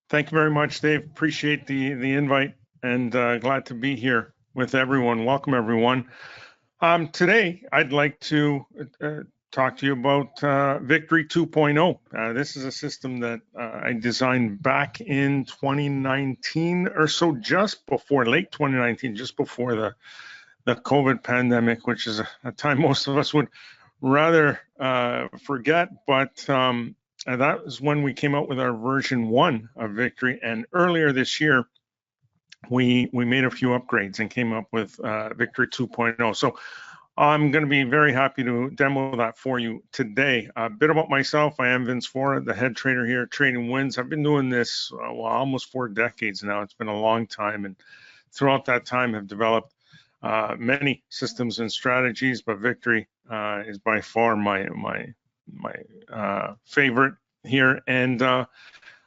Thank you very much, Dave. Appreciate the invite and glad to be here with everyone. Welcome, everyone. Today, I'd like to talk to you about Victory 2.0. This is a system that I designed back in 2019 or so, just before late 2019, just before the COVID pandemic, which is a time most of us would rather forget, but that was when we came out with our version 1 of Victory. And earlier this year, we made a few upgrades and came up with Victory 2.0. So I'm going to be very happy to demo that for you today. A bit about myself. I am Vince Vora, the head trader here at TradingWins. I've been doing this almost 4 decades now. It's been a long time, and throughout that time have developed many systems and strategies, but Victory is by far my favorite here. And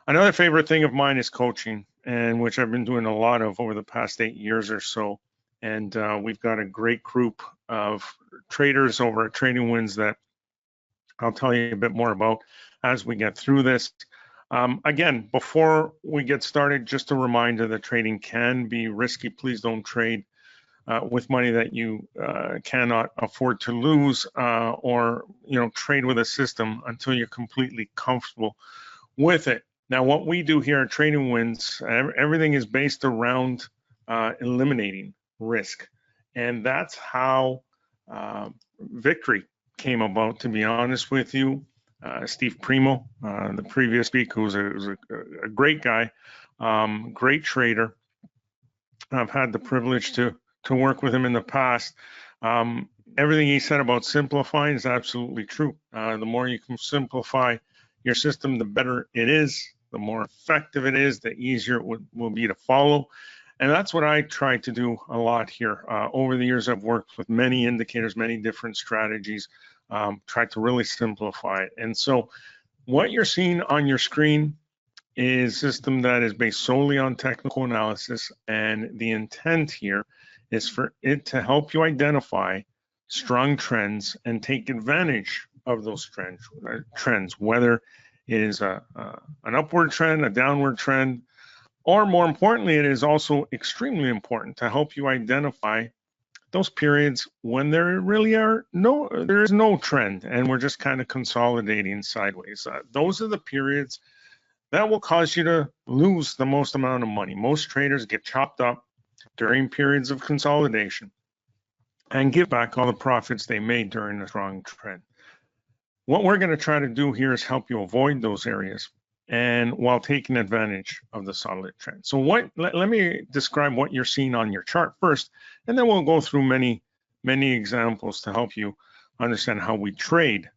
another favorite thing of mine is coaching, and which I've been doing a lot of over the past 8 years or so. And we've got a great group of traders over at TradingWins that I'll tell you a bit more about as we get through this. Again, before we get started, just a reminder that trading can be risky. Please don't trade with money that you cannot afford to lose, or trade with a system until you're completely comfortable with it. Now, what we do here at TradingWins, everything is based around eliminating risk, and that's how Victory came about. To be honest with you, Steve Primo, the previous speaker, who was a great guy, great trader. I've had the privilege to work with him in the past. Everything he said about simplifying is absolutely true. The more you can simplify your system, the better it is, the more effective it is, the easier it will be to follow. And that's what I try to do a lot here. Over the years, I've worked with many indicators, many different strategies, tried to really simplify it. And so what you're seeing on your screen is a system that is based solely on technical analysis, and the intent here is for it to help you identify strong trends and take advantage of those trends, whether it is an upward trend, a downward trend, or more importantly, it is also extremely important to help you identify those periods when there is no trend and we're just kind of consolidating sideways. Those are the periods that will cause you to lose the most amount of money. Most traders get chopped up during periods of consolidation and give back all the profits they made during a strong trend. What we're going to try to do here is help you avoid those areas, and while taking advantage of the solid trend. So let me describe what you're seeing on your chart first, and then we'll go through many examples to help you understand how we trade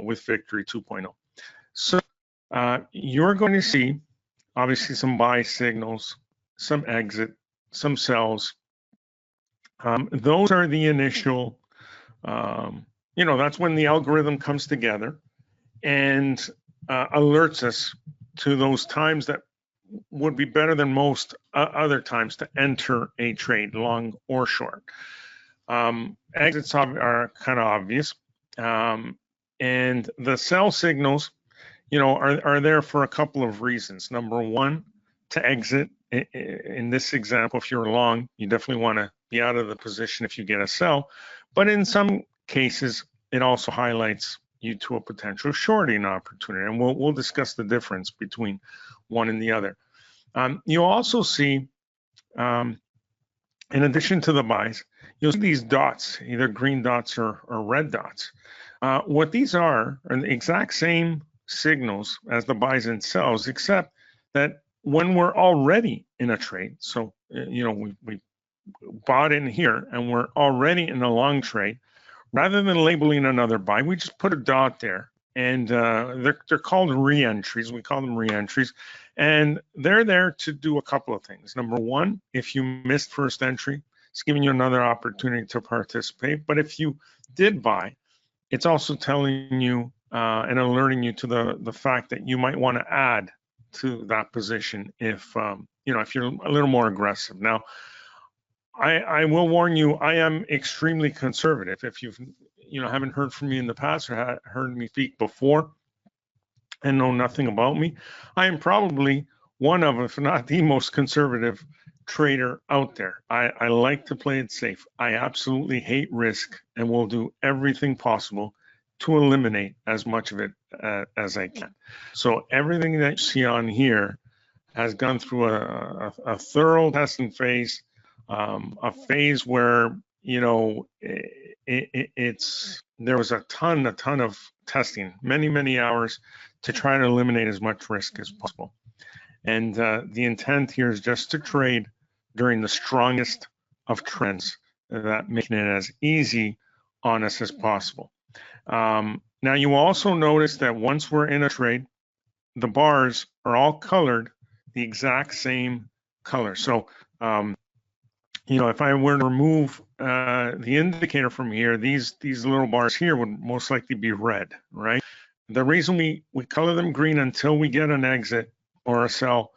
with Victory 2.0. So you're going to see obviously some buy signals, some exit, some sells. Those are the initial, that's when the algorithm comes together and alerts us to those times that would be better than most other times to enter a trade, long or short. Exits are kind of obvious. And the sell signals, are there for a couple of reasons. Number one, to exit. In this example, if you're long, you definitely want to be out of the position if you get a sell. But in some cases, it also highlights you to a potential shorting opportunity, and we'll discuss the difference between one and the other. You'll also see, in addition to the buys, you'll see these dots, either green dots or red dots. What these are the exact same signals as the buys and sells, except that when we're already in a trade, so we bought in here and we're already in a long trade, rather than labeling another buy, we just put a dot there, and they're called re-entries. We call them re-entries, and they're there to do a couple of things. Number one, if you missed first entry, it's giving you another opportunity to participate. But if you did buy, it's also telling you and alerting you to the fact that you might want to add to that position if if you're a little more aggressive. Now, I will warn you, I am extremely conservative. If you've haven't heard from me in the past or heard me speak before and know nothing about me, I am probably one of, if not the most conservative trader out there. I like to play it safe. I absolutely hate risk and will do everything possible to eliminate as much of it as I can. So everything that you see on here has gone through a thorough testing phase, a phase where, you know, there was a ton of testing, many hours to try to eliminate as much risk as possible. And the intent here is just to trade during the strongest of trends, that making it as easy on us as possible. Now you also notice that once we're in a trade, the bars are all colored the exact same color. So, you know, if I were to remove the indicator from here, these little bars here would most likely be red, right? The reason we color them green until we get an exit or a sell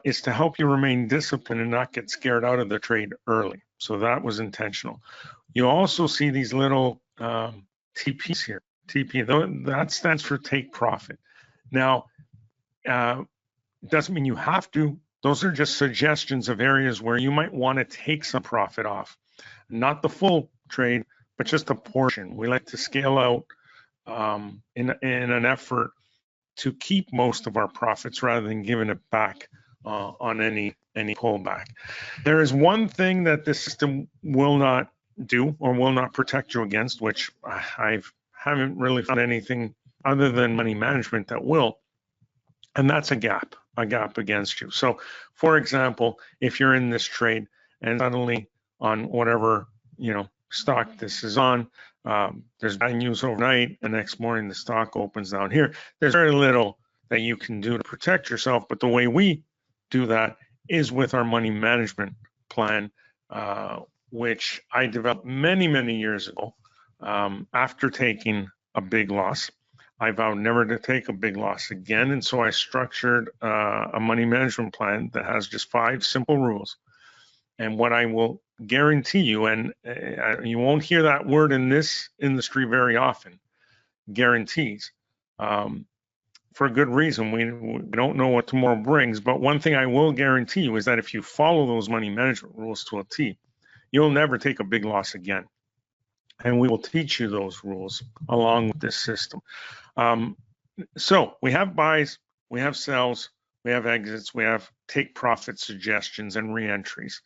is to help you remain disciplined and not get scared out of the trade early. So that was intentional. You also see these little TPs here. TP, that stands for take profit. Now, doesn't mean you have to. Those are just suggestions of areas where you might want to take some profit off. Not the full trade, but just a portion. We like to scale out in an effort to keep most of our profits rather than giving it back on any pullback. There is one thing that this system will not do or will not protect you against, which I haven't really found anything other than money management that will, and that's a gap against you. So, for example, if you're in this trade and suddenly on whatever, you know, stock this is on, there's bad news overnight, and next morning the stock opens down here, there's very little that you can do to protect yourself. But the way we do that is with our money management plan, which I developed many years ago after taking a big loss. I vowed never to take a big loss again, and so I structured a money management plan that has just 5 simple rules. And what I will guarantee you, and you won't hear that word in this industry very often, guarantees, for a good reason. We don't know what tomorrow brings, but one thing I will guarantee you is that if you follow those money management rules to a T, you'll never take a big loss again. And we will teach you those rules along with this system. So we have buys, we have sells, we have exits, we have take profit suggestions and re-entries.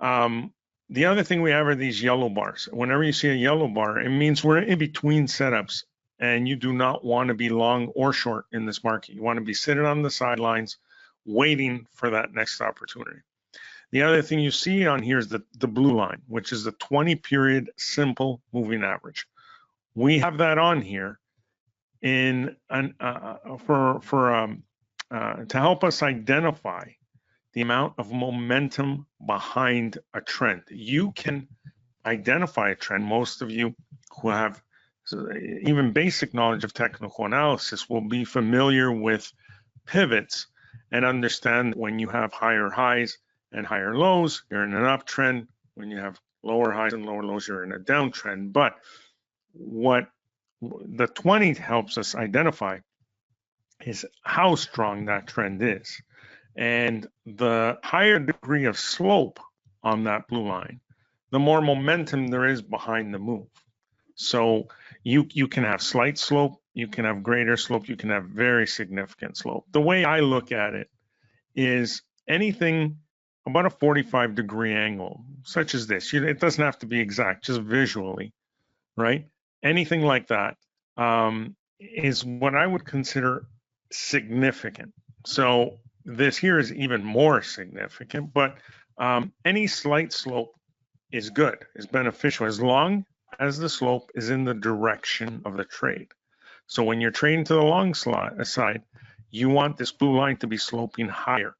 The other thing we have are these yellow bars. Whenever you see a yellow bar, it means we're in between setups, and you do not want to be long or short in this market. You want to be sitting on the sidelines waiting for that next opportunity. The other thing you see on here is the blue line, which is the 20-period simple moving average. We have that on here in to help us identify the amount of momentum behind a trend. You can identify a trend. Most of you who have even basic knowledge of technical analysis will be familiar with pivots and understand that when you have higher highs and higher lows, you're in an uptrend. When you have lower highs and lower lows, you're in a downtrend. But what the 20 helps us identify is how strong that trend is. And the higher degree of slope on that blue line, the more momentum there is behind the move. So you can have slight slope, you can have greater slope, you can have very significant slope. The way I look at it is anything about a 45-degree angle, such as this. It doesn't have to be exact, just visually, right? Anything like that is what I would consider significant. So this here is even more significant, but any slight slope is good, is beneficial, as long as the slope is in the direction of the trade. So when you're trading to the long side, you want this blue line to be sloping higher.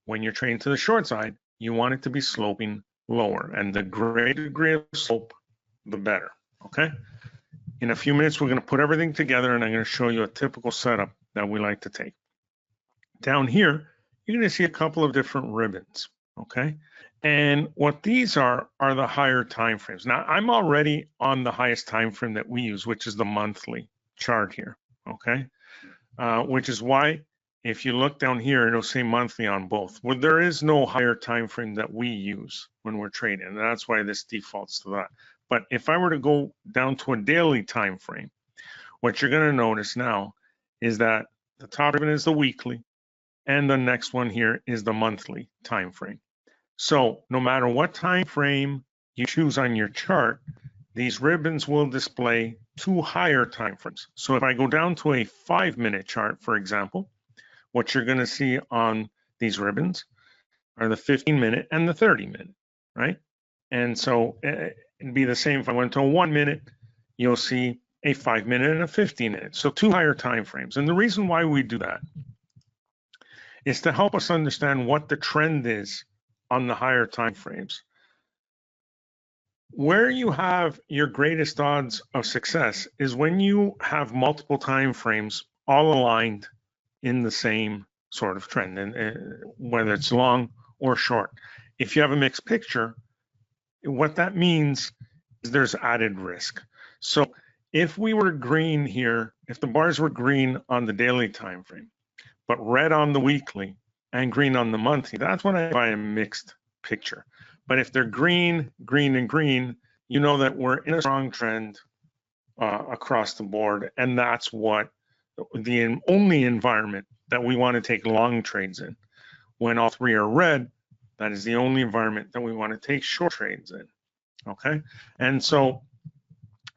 When you're trading to the short side, you want it to be sloping lower. And the greater degree of slope, the better, okay? In a few minutes, we're going to put everything together, and I'm going to show you a typical setup that we like to take. Down here, you're going to see a couple of different ribbons, okay? And what these are the higher time frames. Now, I'm already on the highest time frame that we use, which is the monthly chart here, okay? Which is why if you look down here, it'll say monthly on both. Well, there is no higher time frame that we use when we're trading, and that's why this defaults to that. But if I were to go down to a daily time frame, what you're going to notice now is that the top ribbon is the weekly, and the next one here is the monthly time frame. So no matter what time frame you choose on your chart, these ribbons will display 2 higher time frames. So if I go down to a 5-minute chart, for example, what you're going to see on these ribbons are the 15-minute and the 30-minute, right? And so it'd be the same if I went to a 1-minute, you'll see a 5-minute and a 15-minute. So 2 higher time frames. And the reason why we do that is to help us understand what the trend is on the higher time frames. Where you have your greatest odds of success is when you have multiple time frames all aligned in the same sort of trend, and whether it's long or short. If you have a mixed picture, what that means is there's added risk. So if we were green here, if the bars were green on the daily time frame, but red on the weekly and green on the monthly, that's when I buy a mixed picture. But if they're green, green, and green, you know that we're in a strong trend across the board, and that's what the only environment that we want to take long trades in. When all 3 are red, that is the only environment that we want to take short trades in, okay? And so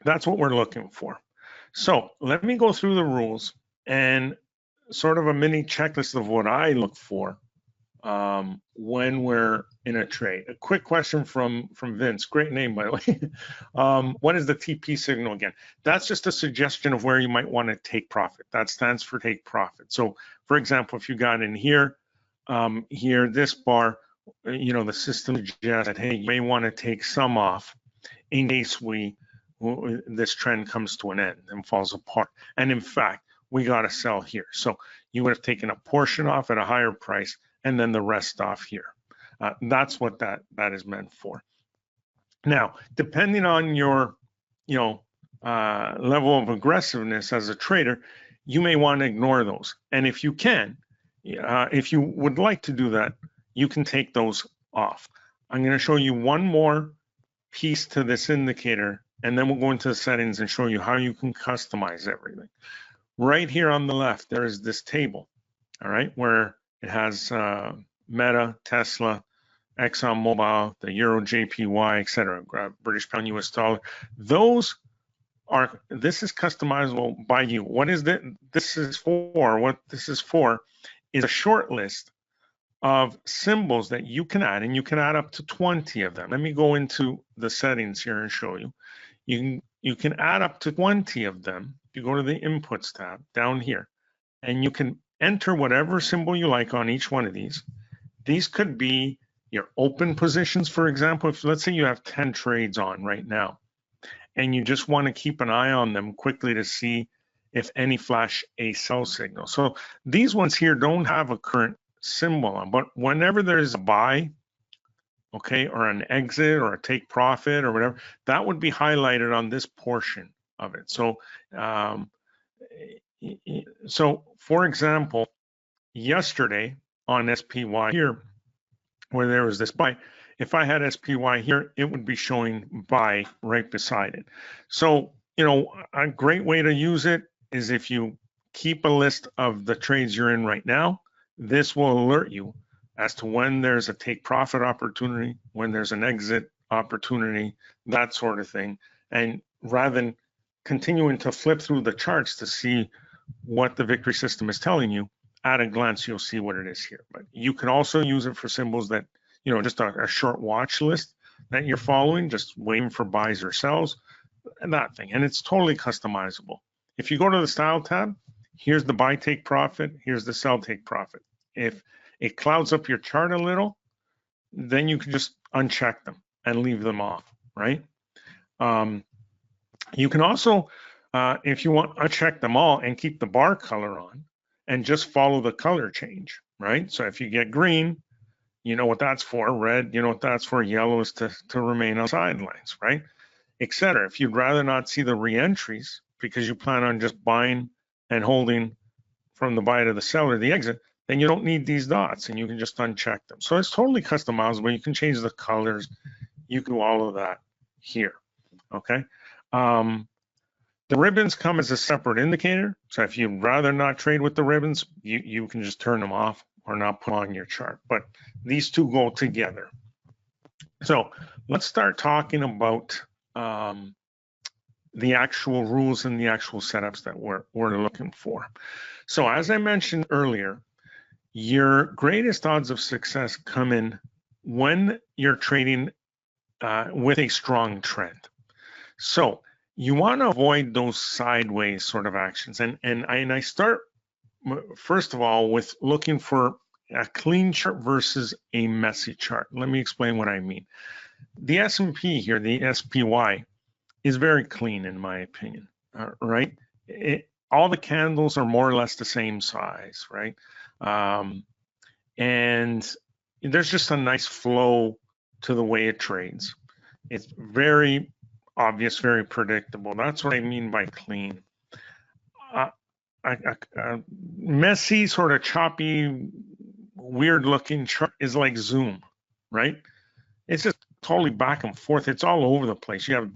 that's what we're looking for. So let me go through the rules and sort of a mini checklist of what I look for when we're in a trade. A quick question from Vince. Great name, by the way. What is the TP signal again? That's just a suggestion of where you might want to take profit. That stands for take profit. So, for example, if you got in here, this bar, the system suggests that, hey, you may want to take some off in case this trend comes to an end and falls apart. And in fact, we got to sell here. So you would have taken a portion off at a higher price and then the rest off here. That's what that is meant for. Now, depending on your, level of aggressiveness as a trader, you may want to ignore those. And if you can, if you would like to do that, you can take those off. I'm going to show you one more piece to this indicator, and then we'll go into the settings and show you how you can customize everything. Right here on the left, there is this table, all right, where it has Meta, Tesla, ExxonMobil, the Euro, JPY, etc., British pound, US dollar. This is customizable by you. What is this is for? What this is for is a short list of symbols that you can add, and you can add up to 20 of them. Let me go into the settings here and show you. You can add up to 20 of them. You go to the Inputs tab down here, and you can enter whatever symbol you like on each one of these. These could be your open positions, for example. If let's say you have 10 trades on right now, and you just want to keep an eye on them quickly to see if any flash a sell signal. So these ones here don't have a current symbol on, but whenever there's a buy, okay, or an exit or a take profit or whatever, that would be highlighted on this portion of it. So, for example, yesterday on SPY here, where there was this buy, if I had SPY here, it would be showing buy right beside it. So, a great way to use it is if you keep a list of the trades you're in right now. This will alert you as to when there's a take profit opportunity, when there's an exit opportunity, that sort of thing. And rather than continuing to flip through the charts to see what the victory system is telling you, at a glance, you'll see what it is here. But you can also use it for symbols that, just a short watch list that you're following, just waiting for buys or sells, and that thing. And it's totally customizable. If you go to the Style tab, here's the buy take profit, here's the sell take profit. If it clouds up your chart a little, then you can just uncheck them and leave them off, right? You can also, if you want, uncheck them all and keep the bar color on and just follow the color change, right? So if you get green, you know what that's for. Red, you know what that's for. Yellow is to remain on sidelines, right? Etc. If you'd rather not see the re-entries because you plan on just buying and holding from the buy to the seller, the exit, then you don't need these dots and you can just uncheck them. So it's totally customizable. You can change the colors. You can do all of that here, okay? The ribbons come as a separate indicator. So if you'd rather not trade with the ribbons, you can just turn them off or not put on your chart. But these two go together. So let's start talking about the actual rules and the actual setups that we're looking for. So as I mentioned earlier, your greatest odds of success come in when you're trading with a strong trend. So you want to avoid those sideways sort of actions. And I start, first of all, with looking for a clean chart versus a messy chart. Let me explain what I mean. The S&P here, the SPY, is very clean in my opinion, right? All the candles are more or less the same size, right? And there's just a nice flow to the way it trades. It's very obvious, very predictable. That's what I mean by clean. Messy, sort of choppy, weird looking chart is like Zoom, right? It's just totally back and forth. It's all over the place. You have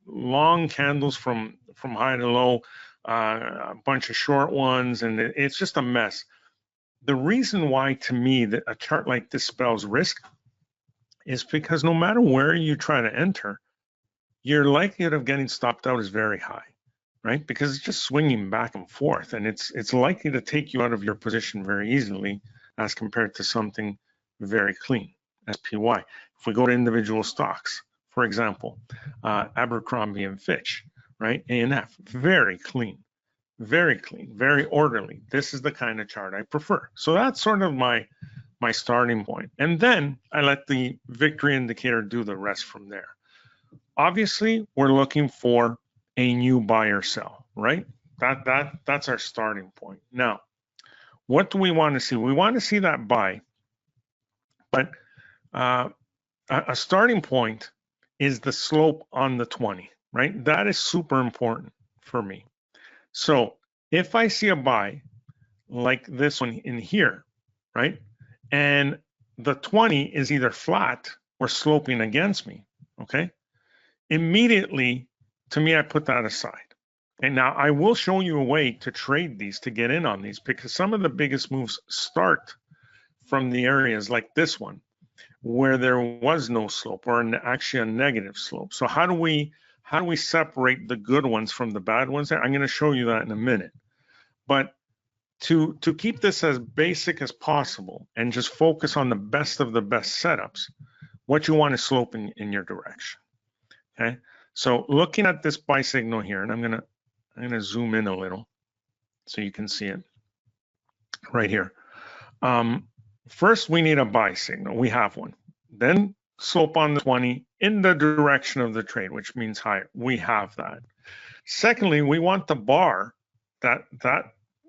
long candles from high to low, a bunch of short ones, and it's just a mess. The reason why, to me, that a chart like this spells risk is because no matter where you try to enter, your likelihood of getting stopped out is very high, right? Because it's just swinging back and forth, and it's likely to take you out of your position very easily as compared to something very clean, SPY. If we go to individual stocks, for example, Abercrombie and Fitch, right? ANF, very clean, very orderly. This is the kind of chart I prefer. So that's sort of my starting point. And then I let the victory indicator do the rest from there. Obviously, we're looking for a new buy or sell, right? That's our starting point. Now, what do we want to see? We want to see that buy, but a starting point is the slope on the 20, right? That is super important for me. So if I see a buy like this one in here, right, and the 20 is either flat or sloping against me, okay, immediately, to me, I put that aside. And now I will show you a way to trade these, to get in on these, because some of the biggest moves start from the areas like this one, where there was no slope, or actually a negative slope. So how do we separate the good ones from the bad ones? I'm going to show you that in a minute. But to keep this as basic as possible and just focus on the best of the best setups, what you want is slope in your direction. Okay, so looking at this buy signal here, and I'm gonna zoom in a little so you can see it right here. First, we need a buy signal. We have one. Then slope on the 20 in the direction of the trade, which means higher. We have that. Secondly, we want the bar, that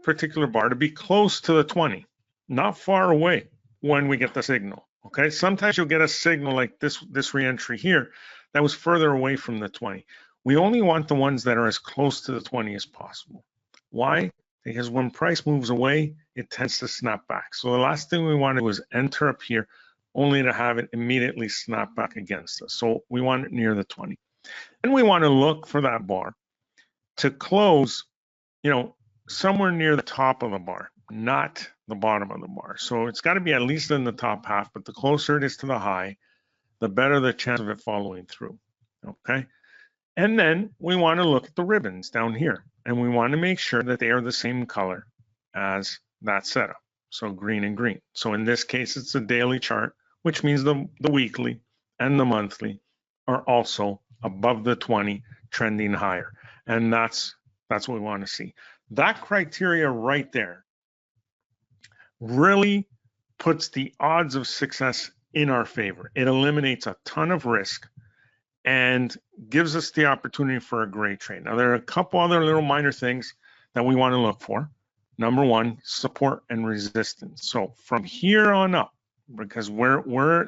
particular bar, to be close to the 20, not far away when we get the signal. Okay, sometimes you'll get a signal like this re-entry here that was further away from the 20. We only want the ones that are as close to the 20 as possible. Why? Because when price moves away, it tends to snap back. So the last thing we want to do is enter up here only to have it immediately snap back against us. So we want it near the 20. And we want to look for that bar to close, somewhere near the top of the bar, not the bottom of the bar. So it's got to be at least in the top half, but the closer it is to the high, the better the chance of it following through, okay? And then we want to look at the ribbons down here, and we want to make sure that they are the same color as that setup, so green and green. So in this case, it's a daily chart, which means the weekly and the monthly are also above the 20, trending higher, and that's what we want to see. That criteria right there really puts the odds of success in our favor. It eliminates a ton of risk and gives us the opportunity for a great trade. Now, there are a couple other little minor things that we want to look for. Number one, support and resistance. So from here on up, because we're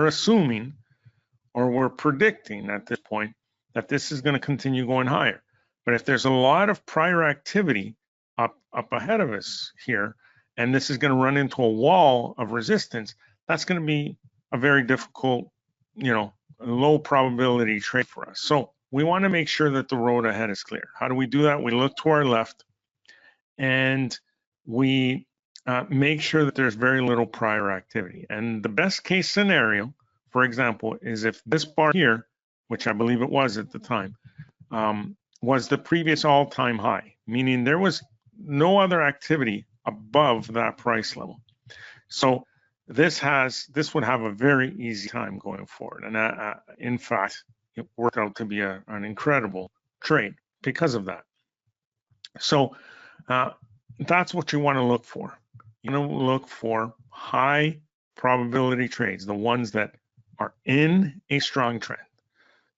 assuming, or we're predicting at this point, that this is going to continue going higher. But if there's a lot of prior activity up ahead of us here, and this is going to run into a wall of resistance, that's going to be a very difficult, low probability trade for us. So we want to make sure that the road ahead is clear. How do we do that? We look to our left, and we make sure that there's very little prior activity. And the best case scenario, for example, is if this bar here, which I believe it was at the time, was the previous all-time high, meaning there was no other activity above that price level. So this would have a very easy time going forward. And in fact, it worked out to be an incredible trade because of that. So that's what you want to look for. You want to look for high probability trades, the ones that are in a strong trend,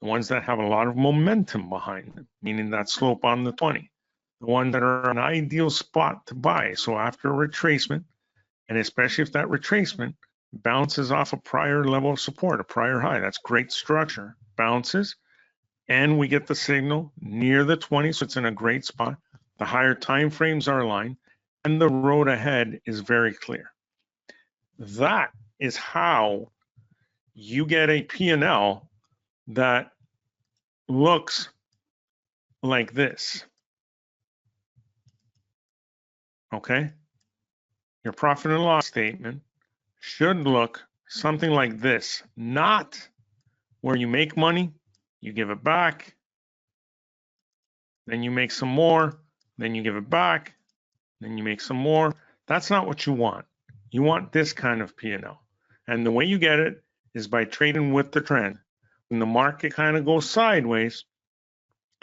the ones that have a lot of momentum behind them, meaning that slope on the 20, the ones that are an ideal spot to buy. So after a retracement, and especially if that retracement bounces off a prior level of support, a prior high, that's great structure, bounces, and we get the signal near the 20, so it's in a great spot. The higher time frames are aligned, and the road ahead is very clear. That is how you get a P&L that looks like this. Okay? Your profit and loss statement should look something like this, not where you make money, you give it back, then you make some more, then you give it back, then you make some more. That's not what you want. You want this kind of P&L. And the way you get it is by trading with the trend. When the market kind of goes sideways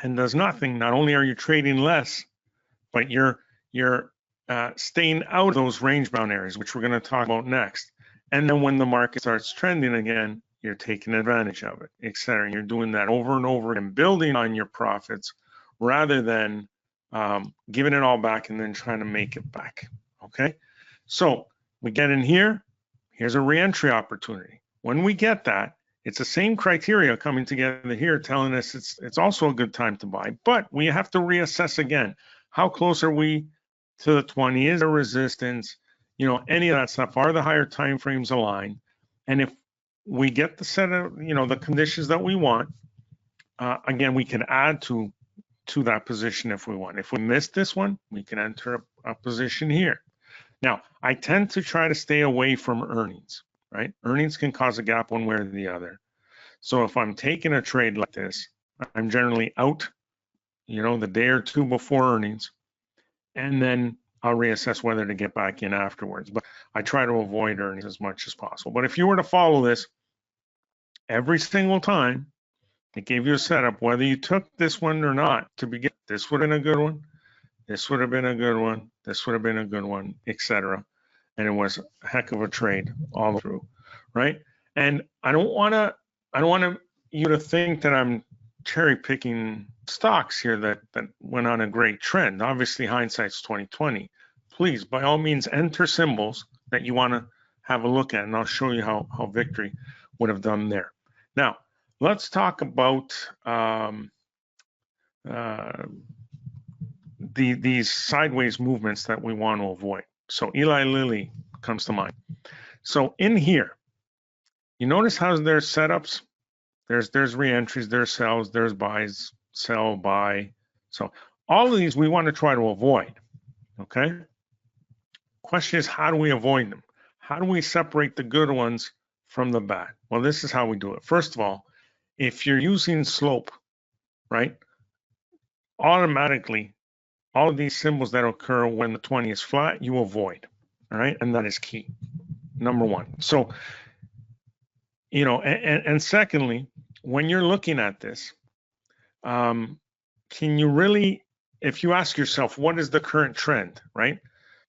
and does nothing, not only are you trading less, but you're staying out of those range-bound areas, which we're going to talk about next. And then when the market starts trending again, you're taking advantage of it, etc. You're doing that over and over and building on your profits rather than giving it all back and then trying to make it back. Okay, so we get in here. Here's a re-entry opportunity. When we get that, it's the same criteria coming together here, telling us it's also a good time to buy. But we have to reassess again. How close are we to the 20? Is there resistance? Any of that stuff. Are the higher time frames aligned? And if we get the set of the conditions that we want, again, we can add to that position if we want. If we miss this one, we can enter a position here. Now, I tend to try to stay away from earnings, right? Earnings can cause a gap one way or the other. So if I'm taking a trade like this, I'm generally out, the day or two before earnings, and then I'll reassess whether to get back in afterwards. But I try to avoid earnings as much as possible. But if you were to follow this every single time, it gave you a setup, whether you took this one or not to begin. This would have been a good one. This would have been a good one. This would have been a good one, etc. And it was a heck of a trade all through, right? And I don't want you to think that I'm cherry picking stocks here that went on a great trend. Obviously, hindsight's 2020. Please, by all means, enter symbols that you want to have a look at, and I'll show you how Victory would have done there. Now, let's talk about these sideways movements that we want to avoid. So Eli Lilly comes to mind. So in here, you notice how there's setups. There's re-entries, there's sells, there's buys, sell, buy. So all of these we want to try to avoid. Okay. Question is, how do we avoid them? How do we separate the good ones from the bad? Well, this is how we do it. First of all, if you're using slope, right, automatically all of these symbols that occur when the 20 is flat, you avoid. All right, and that is key. Number one. So, and secondly, when you're looking at this, can you really, if you ask yourself, what is the current trend, right?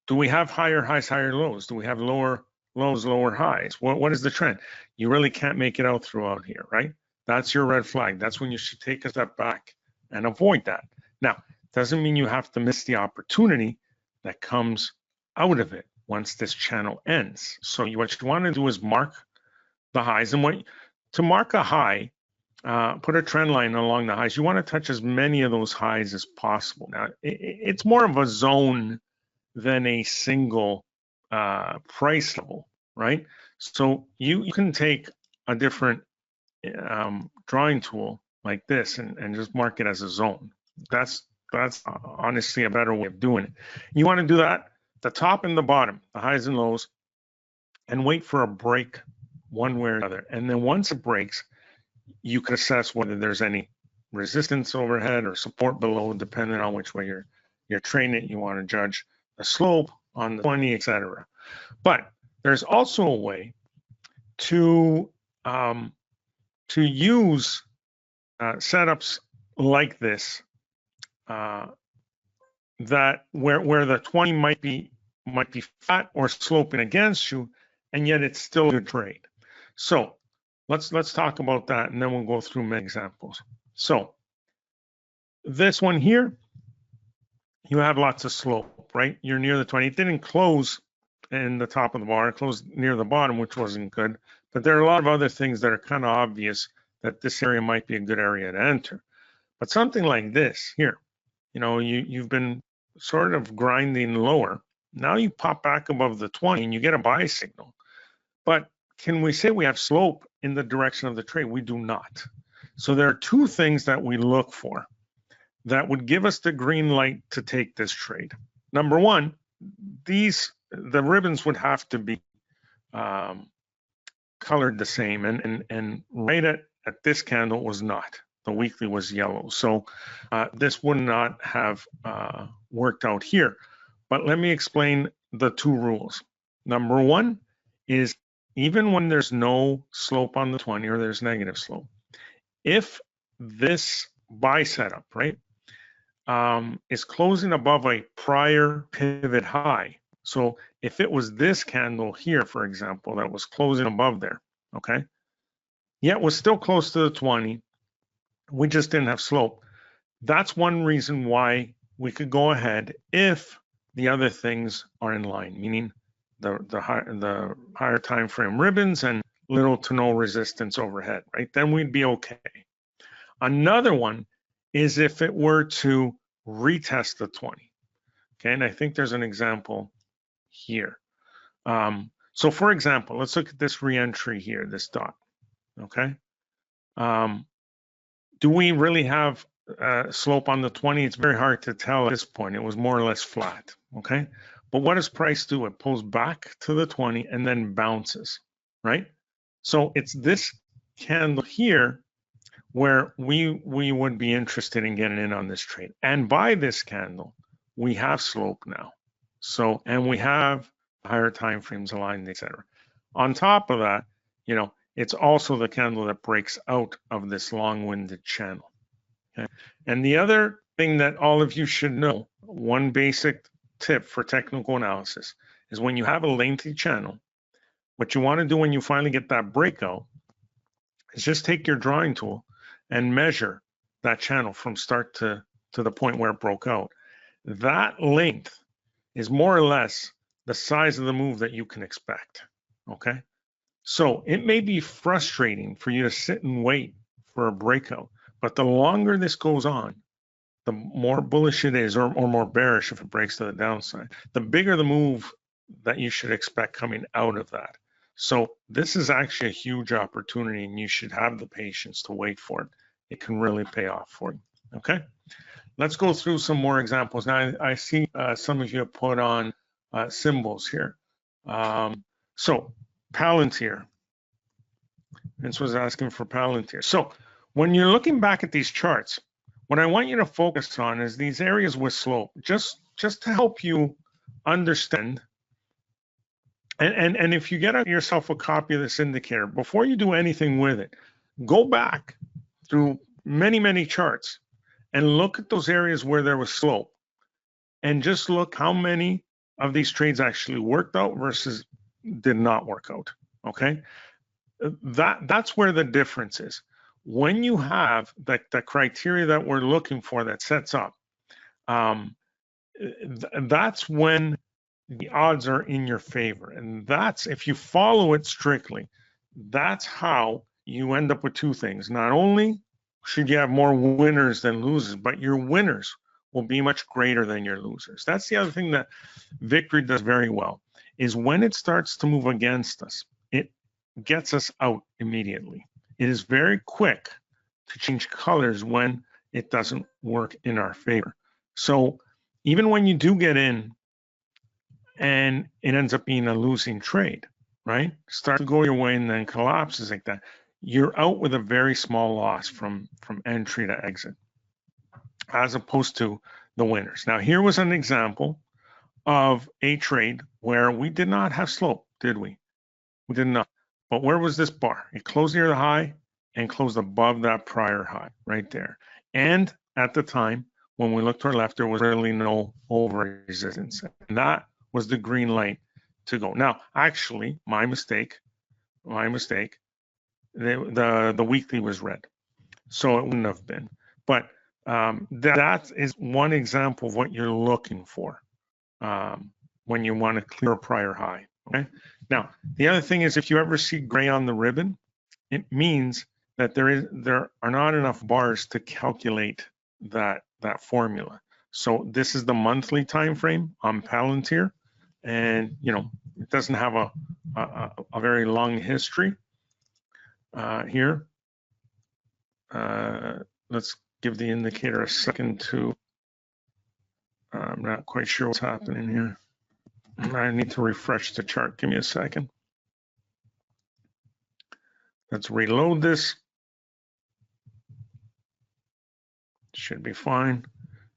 Do we have higher highs, higher lows? Do we have lower lows, lower highs? What is the trend? You really can't make it out throughout here, right? That's your red flag. That's when you should take a step back and avoid that. Now, doesn't mean you have to miss the opportunity that comes out of it once this channel ends. So what you want to do is mark the highs. And to mark a high, put a trend line along the highs. You want to touch as many of those highs as possible. Now, it's more of a zone than a single price level, right? So you can take a different drawing tool like this and just mark it as a zone. That's honestly a better way of doing it. You want to do that, the top and the bottom, the highs and lows, and wait for a break one way or another. And then once it breaks, you can assess whether there's any resistance overhead or support below, depending on which way you're trading it. You want to judge the slope on the 20, etc. But there's also a way to use setups like this that where the 20 might be flat or sloping against you, and yet it's still a good trade. So let's talk about that, and then we'll go through many examples. So this one here, you have lots of slope, right? You're near the 20. It didn't close in the top of the bar, it closed near the bottom, which wasn't good. But there are a lot of other things that are kind of obvious that this area might be a good area to enter. But something like this here, you know, you've been sort of grinding lower. Now you pop back above the 20 and you get a buy signal. But can we say we have slope in the direction of the trade? We do not. So there are two things that we look for that would give us the green light to take this trade. Number one, the ribbons would have to be colored the same, and right at this candle was not. The weekly was yellow, so this would not have worked out here. But let me explain the two rules. Number one is even when there's no slope on the 20 or there's negative slope, if this buy setup, right, is closing above a prior pivot high. So if it was this candle here, for example, that was closing above there, okay, yet was still close to the 20, we just didn't have slope. That's one reason why we could go ahead if the other things are in line, meaning the higher time frame ribbons and little to no resistance overhead, right? Then we'd be okay. Another one is if it were to retest the 20, okay? And I think there's an example here. So for example, let's look at this reentry here, this dot, okay? Do we really have slope on the 20? It's very hard to tell at this point. It was more or less flat, okay? But what does price do? It pulls back to the 20 and then bounces, right? So it's this candle here where we would be interested in getting in on this trade. And by this candle, we have slope now. So, and we have higher time frames aligned, etc. On top of that, you know, it's also the candle that breaks out of this long-winded channel. Okay? And the other thing that all of you should know, one basic tip for technical analysis, is when you have a lengthy channel, what you want to do when you finally get that breakout is just take your drawing tool and measure that channel from start to the point where it broke out. That length is more or less the size of the move that you can expect, okay? So it may be frustrating for you to sit and wait for a breakout, but the longer this goes on, the more bullish it is, or more bearish if it breaks to the downside, the bigger the move that you should expect coming out of that. So this is actually a huge opportunity, and you should have the patience to wait for it. It can really pay off for you, okay? Let's go through some more examples. Now, I see some of you have put on symbols here. So Palantir. Vince was asking for Palantir. So when you're looking back at these charts, what I want you to focus on is these areas with slope, just to help you understand. And if you get yourself a copy of this indicator, before you do anything with it, go back through many charts and look at those areas where there was slope, and just look how many of these trades actually worked out versus did not work out, okay? That's where the difference is. When you have the criteria that we're looking for that sets up, that's when the odds are in your favor. And that's, if you follow it strictly, that's how you end up with two things. Not only should you have more winners than losers, but your winners will be much greater than your losers. That's the other thing that Victory does very well, is when it starts to move against us, it gets us out immediately. It is very quick to change colors when it doesn't work in our favor. So even when you do get in and it ends up being a losing trade, right? Starts to go your way and then collapses like that, you're out with a very small loss from entry to exit, as opposed to the winners. Now, here was an example of a trade where we did not have slope, did we? We did not. But where was this bar? It closed near the high and closed above that prior high right there. And at the time, when we looked to our left, there was really no over resistance. And that was the green light to go. Now, actually, my mistake. The weekly was red, so it wouldn't have been. But that is one example of what you're looking for when you want to clear a prior high. Okay. Now, the other thing is, if you ever see gray on the ribbon, it means that there are not enough bars to calculate that formula. So this is the monthly time frame on Palantir, and it doesn't have a very long history here. Let's give the indicator a second to. I'm not quite sure what's happening here. I need to refresh the chart. Give me a second. Let's reload this. Should be fine.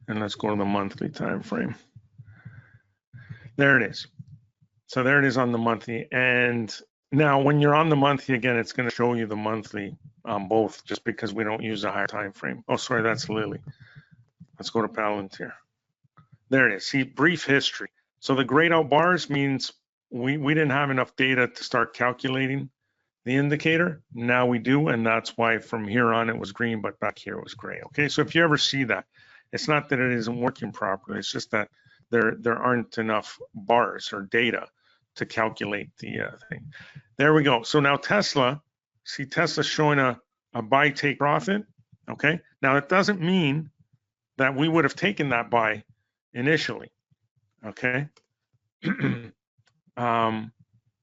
And let's go to the monthly time frame. There it is. So there it is on the monthly. And now when you're on the monthly, again, it's going to show you the monthly on both, just because we don't use a higher time frame. Oh, sorry, that's Lily. Let's go to Palantir. There it is. See, brief history. So the grayed out bars means we didn't have enough data to start calculating the indicator. Now we do, and that's why from here on it was green, but back here it was gray. Okay, so if you ever see that, it's not that it isn't working properly, it's just that there aren't enough bars or data to calculate the thing. There we go. So now Tesla, see Tesla showing a buy take profit. Okay, now it doesn't mean that we would have taken that buy initially. Okay.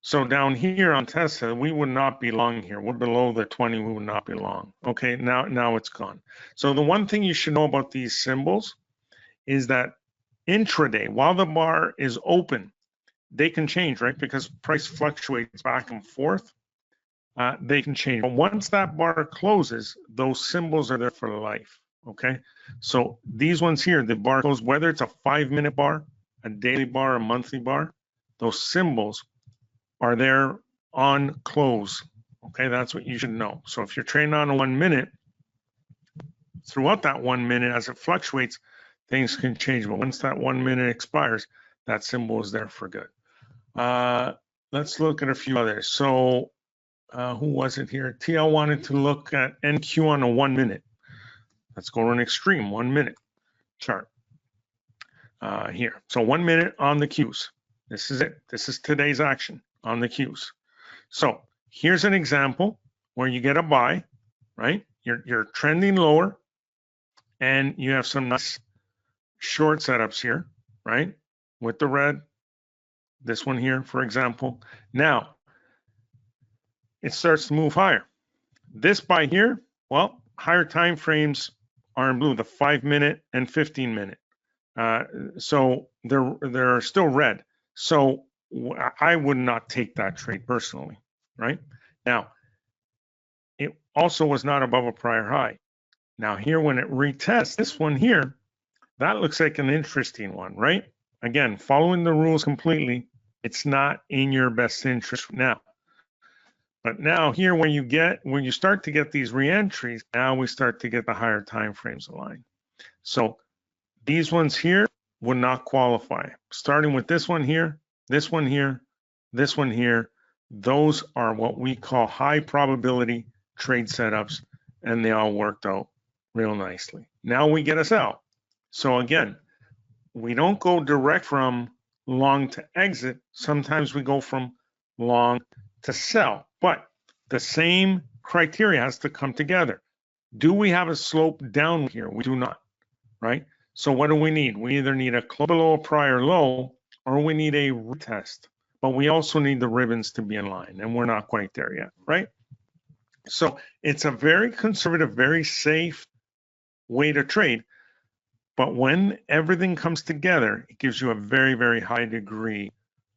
So down here on Tesla, we would not be long here. We're below the 20, we would not be long. Okay, now it's gone. So the one thing you should know about these symbols is that intraday, while the bar is open, they can change, right? Because price fluctuates back and forth. They can change. But once that bar closes, those symbols are there for life. Okay, so these ones here, the bar goes, whether it's a 5-minute bar, a daily bar, a monthly bar, those symbols are there on close. Okay, that's what you should know. So if you're trading on a 1 minute, throughout that 1 minute, as it fluctuates, things can change. But once that 1 minute expires, that symbol is there for good. Let's look at a few others. So who was it here? TL wanted to look at NQ on a 1 minute. Let's go to an extreme 1 minute chart here. So 1 minute on the Qs. This is it. This is today's action on the Qs. So here's an example where you get a buy, right? You're trending lower, and you have some nice short setups here, right? With the red, this one here, for example. Now it starts to move higher. This buy here, well, higher time frames are in blue, the 5-minute and 15-minute. So they're still red. So I would not take that trade personally, right? Now, it also was not above a prior high. Now here, when it retests this one here, that looks like an interesting one, right? Again, following the rules completely, it's not in your best interest now. But now here, when you start to get these reentries, now we start to get the higher time frames aligned. So these ones here would not qualify. Starting with this one here, this one here, this one here, those are what we call high probability trade setups, and they all worked out real nicely. Now we get a sell. So again, we don't go direct from long to exit. Sometimes we go from long to sell, but the same criteria has to come together. Do we have a slope down here? We do not, right? So what do we need? We either need a close below a prior low or we need a retest, but we also need the ribbons to be in line, and we're not quite there yet, right? So it's a very conservative, very safe way to trade. But when everything comes together, it gives you a very, very high degree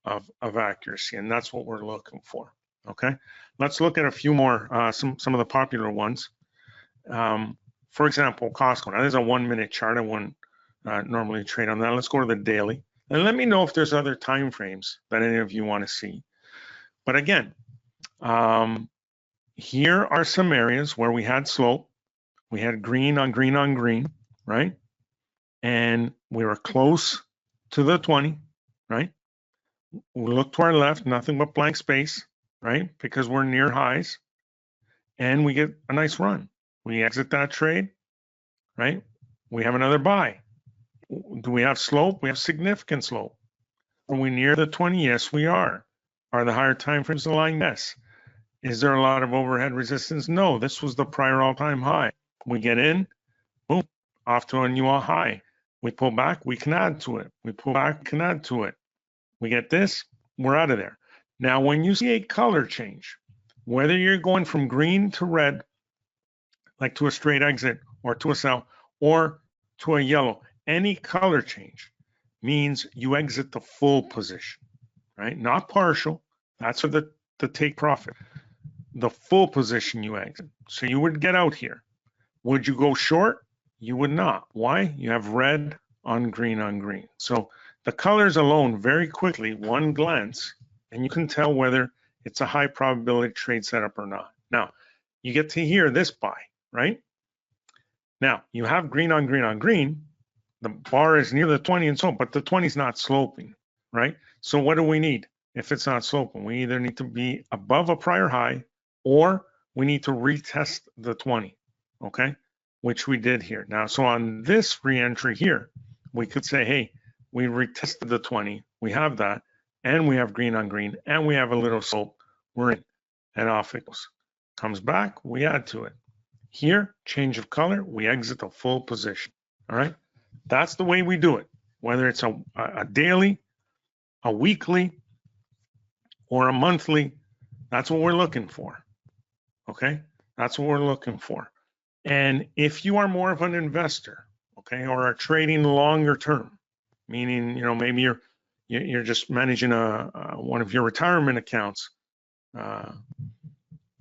of accuracy, and that's what we're looking for. Okay, let's look at a few more, some of the popular ones. For example, Costco. Now, there's a 1 minute chart. I wouldn't normally trade on that. Let's go to the daily, and let me know if there's other time frames that any of you want to see. But again, here are some areas where we had slope. We had green on green on green, right? And we were close to the 20, right? We look to our left, nothing but blank space, right? Because we're near highs, and we get a nice run. We exit that trade, right? We have another buy. Do we have slope? We have significant slope. Are we near the 20? Yes, we are. Are the higher time frames aligned? Yes. Is there a lot of overhead resistance? No, this was the prior all-time high. We get in, boom, off to a new high. We pull back, we can add to it. We pull back, we can add to it. We get this, we're out of there. Now, when you see a color change, whether you're going from green to red, like to a straight exit or to a sell, or to a yellow, any color change means you exit the full position, right? Not partial. That's for the take profit. The full position you exit. So you would get out here. Would you go short? You would not. Why? You have red on green on green. So the colors alone, very quickly, one glance, and you can tell whether it's a high probability trade setup or not. Now, you get to hear this buy, right? Now, you have green on green on green. The bar is near the 20 and so on, but the 20 is not sloping, right? So what do we need if it's not sloping? We either need to be above a prior high or we need to retest the 20, okay? Which we did here. Now, so on this re-entry here, we could say, hey, we retested the 20, we have that, and we have green on green, and we have a little slope, we're in, and off it goes. Comes back, we add to it. Here, change of color, we exit the full position, all right? That's the way we do it, whether it's a daily, a weekly, or a monthly, that's what we're looking for, okay? That's what we're looking for. And if you are more of an investor, okay, or are trading longer term, meaning, you know, maybe you're just managing one of your retirement accounts,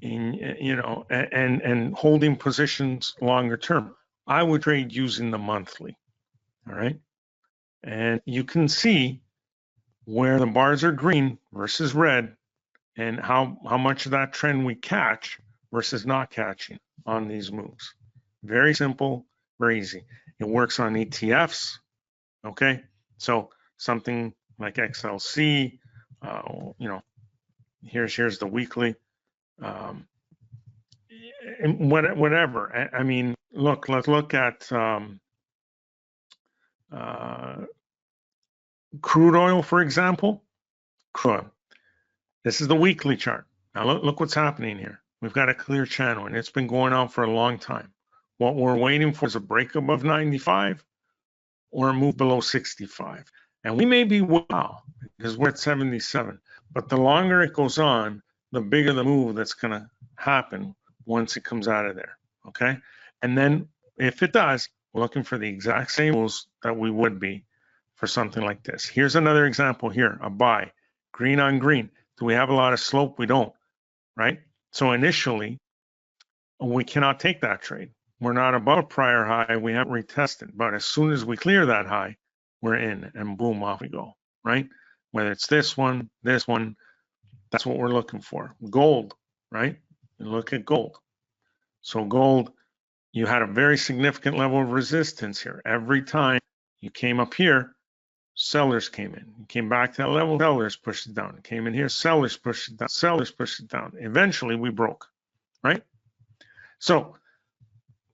and holding positions longer term, I would trade using the monthly, all right? And you can see where the bars are green versus red and how much of that trend we catch versus not catching on these moves. Very simple, very easy. It works on ETFs, okay? So something like XLC, here's the weekly, and whatever. I mean, let's look at crude oil, for example. Crude. This is the weekly chart. Now look what's happening here. We've got a clear channel, and it's been going on for a long time. What we're waiting for is a break above 95 or a move below 65. And we may be wow, because we're at 77. But the longer it goes on, the bigger the move that's going to happen once it comes out of there, okay? And then if it does, we're looking for the exact same moves that we would be for something like this. Here's another example here, a buy, green on green. Do we have a lot of slope? We don't, right? So initially, we cannot take that trade. We're not above prior high, we haven't retested, but as soon as we clear that high, we're in and boom, off we go, right? Whether it's this one, that's what we're looking for. Gold, right? You look at gold. So gold, you had a very significant level of resistance here. Every time you came up here, sellers came in. You came back to that level, sellers pushed it down. Came in here, sellers pushed it down, sellers pushed it down. Eventually we broke, right? So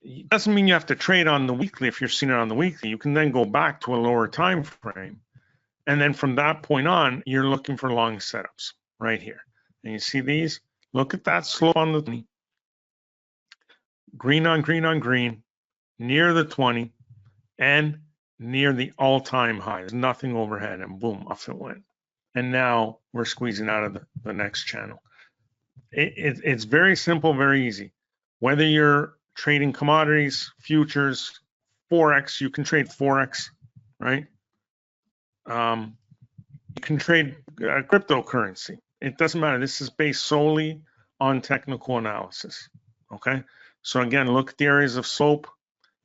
it doesn't mean you have to trade on the weekly. If you're seeing it on the weekly, you can then go back to a lower time frame. And then from that point on, you're looking for long setups right here. And you see these? Look at that slope on the 20. green on green on green, near the 20, and near the all-time high. There's nothing overhead, and boom, off it went. And now we're squeezing out of the next channel. It's very simple, very easy. Whether you're trading commodities, futures, Forex, you can trade Forex, right? You can trade cryptocurrency. It doesn't matter. This is based solely on technical analysis, okay? So again, look at the areas of slope.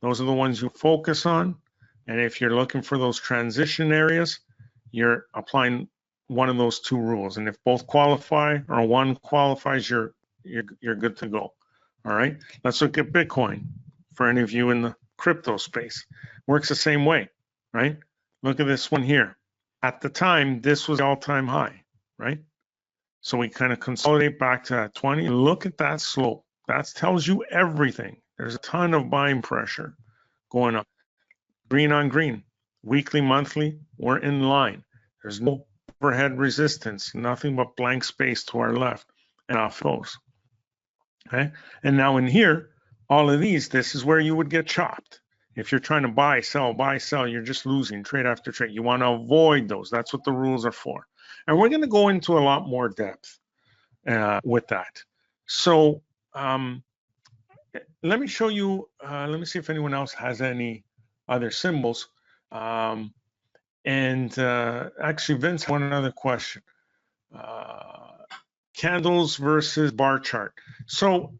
Those are the ones you focus on. And if you're looking for those transition areas, you're applying one of those two rules. And if both qualify or one qualifies, you're good to go. All right, let's look at Bitcoin for any of you in the crypto space. Works the same way, right? Look at this one here. At the time, this was the all-time high, right? So we kind of consolidate back to that 20. Look at that slope. That tells you everything. There's a ton of buying pressure going on. Green on green, weekly, monthly, we're in line. There's no overhead resistance, nothing but blank space to our left, and off it goes. Okay, and now in here, all of these, this is where you would get chopped. If you're trying to buy, sell, you're just losing trade after trade. You want to avoid those. That's what the rules are for. And we're going to go into a lot more depth with that. So let me show you, let me see if anyone else has any other symbols. Actually, Vince had one other question. Candles versus bar chart. So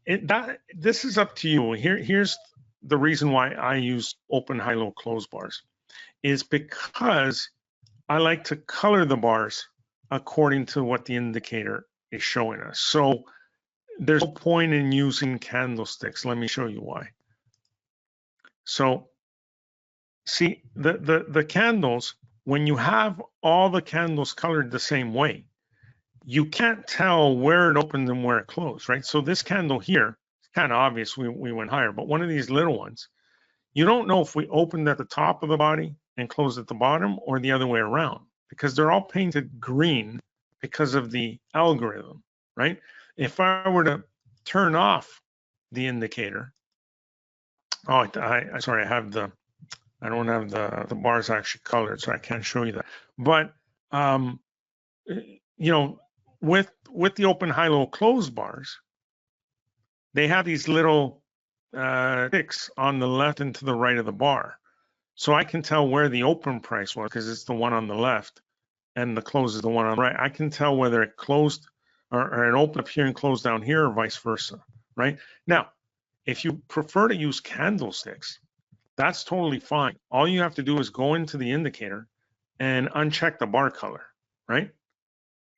this is up to you. Here's the reason why I use open, high, low, close bars is because I like to color the bars according to what the indicator is showing us. So there's no point in using candlesticks. Let me show you why. So see, the candles, when you have all the candles colored the same way, you can't tell where it opened and where it closed, right? So this candle here, it's kind of obvious we went higher, but one of these little ones, you don't know if we opened at the top of the body and closed at the bottom or the other way around, because they're all painted green because of the algorithm, right? If I were to turn off the indicator, sorry, I don't have the bars actually colored, so I can't show you that. But you know, with the open, high, low, close bars, they have these little ticks on the left and to the right of the bar. So I can tell where the open price was because it's the one on the left and the close is the one on the right. I can tell whether it closed or it opened up here and closed down here or vice versa, right? Now, if you prefer to use candlesticks, that's totally fine. All you have to do is go into the indicator and uncheck the bar color, right?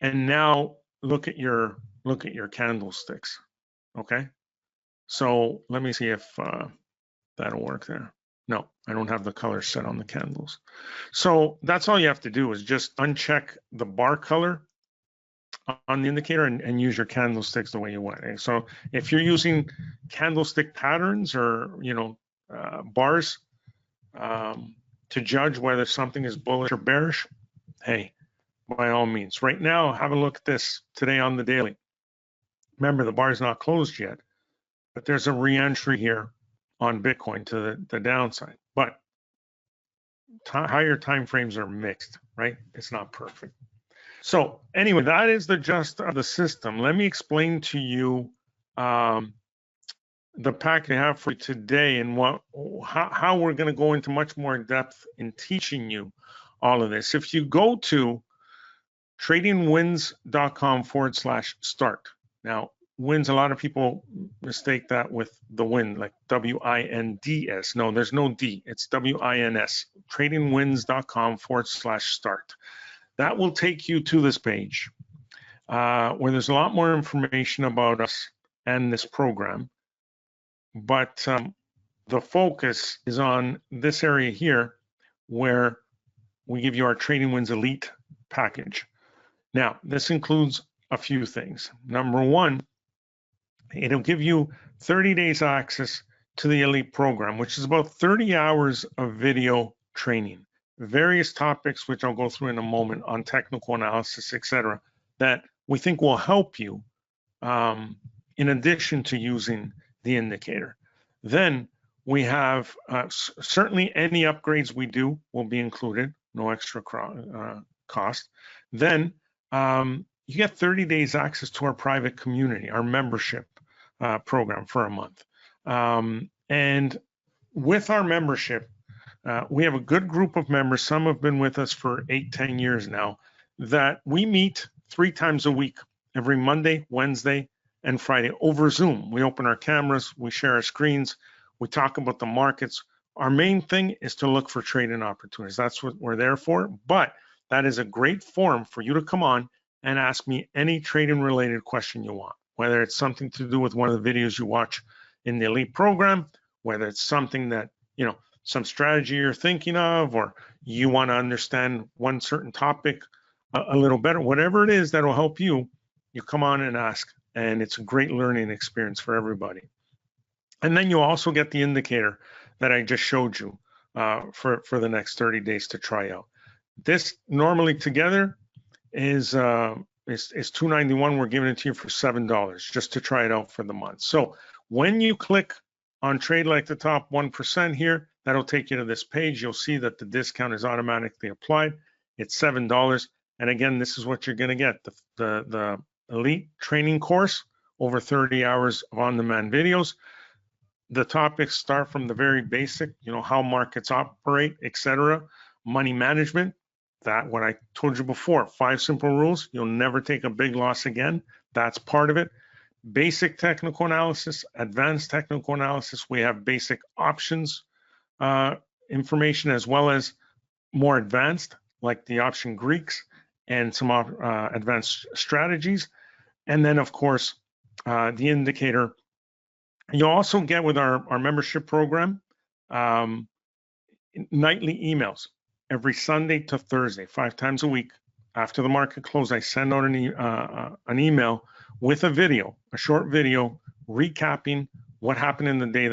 And now look at your candlesticks, okay? So let me see if that'll work there. No, I don't have the color set on the candles. So that's all you have to do is just uncheck the bar color on the indicator and use your candlesticks the way you want. And so if you're using candlestick patterns or bars to judge whether something is bullish or bearish, hey, by all means. Right now, have a look at this today on the daily. Remember, the bar is not closed yet, but there's a re-entry here on Bitcoin to the downside. But higher time frames are mixed, right? It's not perfect. So anyway, that is the gist of the system. Let me explain to you the pack I have for you today and how we're going to go into much more depth in teaching you all of this. If you go to TradingWins.com/start. Now, wins, a lot of people mistake that with the win, like WINDS. No, there's no D, it's WINS. TradingWins.com/start. That will take you to this page where there's a lot more information about us and this program. But the focus is on this area here where we give you our TradingWins Elite package. Now, this includes a few things. Number one, it'll give you 30 days access to the Elite program, which is about 30 hours of video training, various topics, which I'll go through in a moment on technical analysis, etc., that we think will help you in addition to using the indicator. Then we have certainly any upgrades we do will be included, no extra cost. Then you get 30 days access to our private community, our membership program for a month. And with our membership, we have a good group of members. Some have been with us for 8-10 years now, that we meet 3 times a week, every Monday, Wednesday, and Friday over Zoom. We open our cameras, we share our screens, we talk about the markets. Our main thing is to look for trading opportunities. That's what we're there for. But that is a great forum for you to come on and ask me any trading related question you want, whether it's something to do with one of the videos you watch in the Elite program, whether it's something that, you know, some strategy you're thinking of, or you want to understand one certain topic a little better, whatever it is that will help you, you come on and ask. And it's a great learning experience for everybody. And then you also get the indicator that I just showed you for the next 30 days to try out. This normally together is $291. We're giving it to you for $7 just to try it out for the month. So when you click on trade like the top 1% here, that'll take you to this page. You'll see that the discount is automatically applied. It's $7. And again, this is what you're going to get, the Elite training course, over 30 hours of on-demand videos. The topics start from the very basic, you know, how markets operate, etc. Money management, that what I told you before, 5 simple rules. You'll never take a big loss again. That's part of it. Basic technical analysis, advanced technical analysis. We have basic options information, as well as more advanced, like the option Greeks and some advanced strategies. And then, of course, the indicator. You'll also get with our membership program nightly emails every Sunday to Thursday, 5 times a week. After the market close, I send out an email with a video, a short video recapping what happened in the day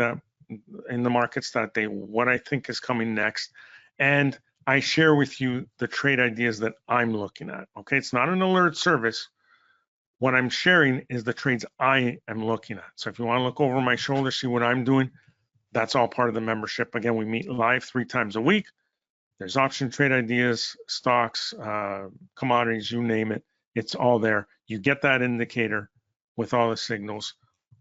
in the markets that day, what I think is coming next, and I share with you the trade ideas that I'm looking at. Okay, it's not an alert service. What I'm sharing is the trades I am looking at. So if you want to look over my shoulder, see what I'm doing, that's all part of the membership. Again, we meet live 3 times a week. There's option trade ideas, stocks, commodities, you name it. It's all there. You get that indicator with all the signals,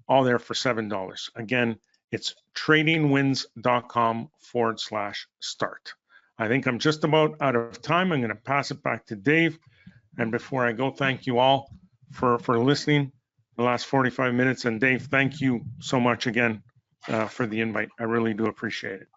all there for $7. Again, it's tradingwins.com/start. I think I'm just about out of time. I'm going to pass it back to Dave. And before I go, thank you all for listening the last 45 minutes. And Dave, thank you so much again for the invite. I really do appreciate it.